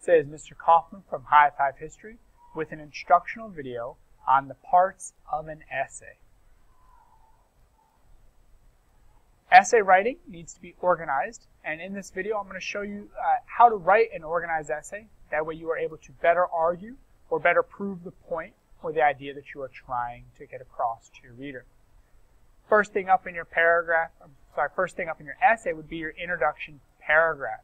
Today is Mr. Kaufman from High Five History with an instructional video on the parts of an essay. Essay writing needs to be organized, and in this video I'm going to show you how to write an organized essay. That way you are able to better argue or better prove the point or the idea that you are trying to get across to your reader. First thing up in your essay would be your introduction paragraph.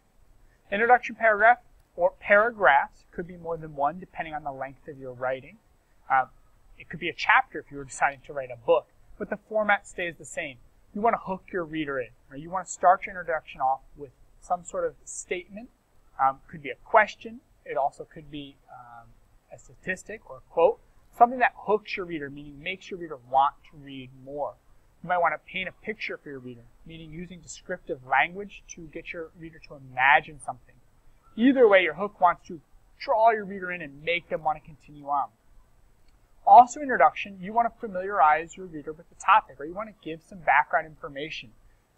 Introduction paragraph or paragraphs could be more than one depending on the length of your writing. It could be a chapter if you were deciding to write a book, but the format stays the same. You want to hook your reader in, or you want to start your introduction off with some sort of statement. Could be a question. It also could be a statistic or a quote. Something that hooks your reader, meaning makes your reader want to read more. You might want to paint a picture for your reader, meaning using descriptive language to get your reader to imagine something. Either way, your hook wants to draw your reader in and make them want to continue on. Also, introduction, you want to familiarize your reader with the topic, or you want to give some background information.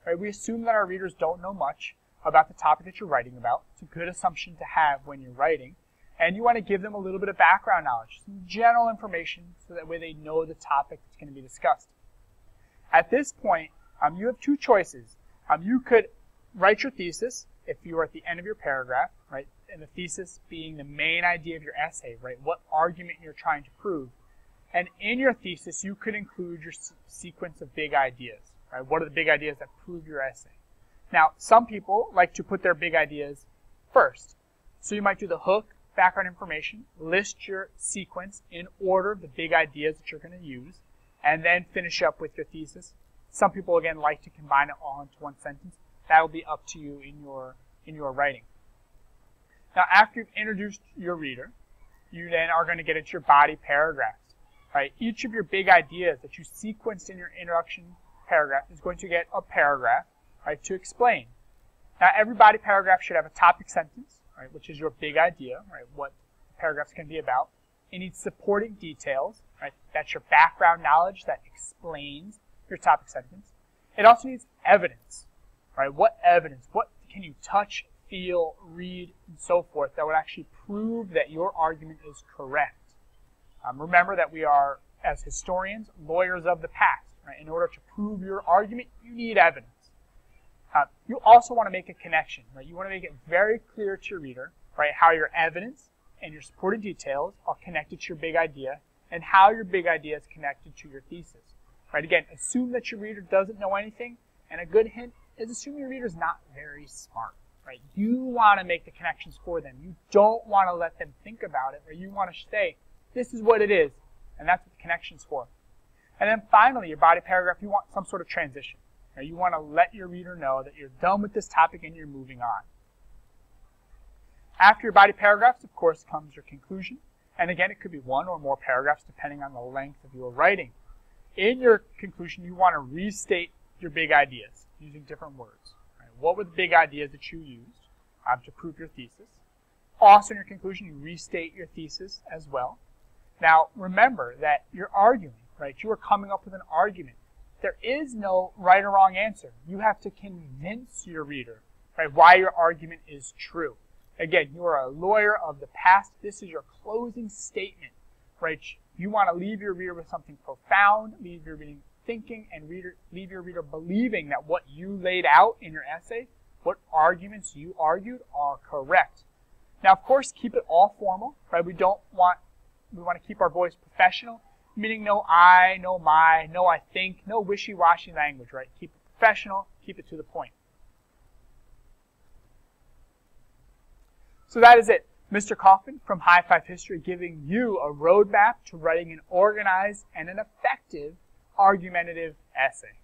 Right? We assume that our readers don't know much about the topic that you're writing about. It's a good assumption to have when you're writing. And you want to give them a little bit of background knowledge, some general information, so that way they know the topic that's going to be discussed. At this point, you have two choices. You could write your thesis if you are at the end of your paragraph, right? And the thesis being the main idea of your essay, right? What argument you're trying to prove. And in your thesis, you could include your sequence of big ideas, right? What are the big ideas that prove your essay? Now, some people like to put their big ideas first. So you might do the hook, background information, list your sequence in order of the big ideas that you're going to use, and then finish up with your thesis. Some people, again, like to combine it all into one sentence. That will be up to you in your writing. Now, after you've introduced your reader, you then are going to get into your body paragraphs. Right? Each of your big ideas that you sequenced in your introduction paragraph is going to get a paragraph, right, to explain. Now, every body paragraph should have a topic sentence, right, which is your big idea, right, what the paragraph's going to be about. It needs supporting details, right, that's your background knowledge that explains your topic sentence. It also needs evidence, right? What evidence? What can you touch, feel, read, and so forth that would actually prove that your argument is correct? Remember that we are, as historians, lawyers of the past. Right? In order to prove your argument, you need evidence. You also want to make a connection. Right? You want to make it very clear to your reader, right, how your evidence and your supporting details are connected to your big idea, and how your big idea is connected to your thesis. Right? Again, assume that your reader doesn't know anything, and a good hint is assume your reader is not very smart. Right? You want to make the connections for them. You don't want to let them think about it, or you want to say, this is what it is, and that's what the connection's for. And then finally, your body paragraph, you want some sort of transition. Right? You want to let your reader know that you're done with this topic and you're moving on. After your body paragraphs, of course, comes your conclusion. And again, it could be one or more paragraphs depending on the length of your writing. In your conclusion, you want to restate your big ideas using different words. Right? What were the big ideas that you used to prove your thesis? Also, in your conclusion, you restate your thesis as well. Now, remember that you're arguing, right? You are coming up with an argument. There is no right or wrong answer. You have to convince your reader, right, why your argument is true. Again, you are a lawyer of the past. This is your closing statement, right? You want to leave your reader with something profound, leave your reader thinking, and leave your reader believing that what you laid out in your essay, what arguments you argued, are correct. Now, of course, keep it all formal, right? We want to keep our voice professional, meaning no I, no my, no I think, no wishy-washy language, right? Keep it professional, keep it to the point. So that is it. Mr. Kaufman from High Five History giving you a roadmap to writing an organized and an effective argumentative essay.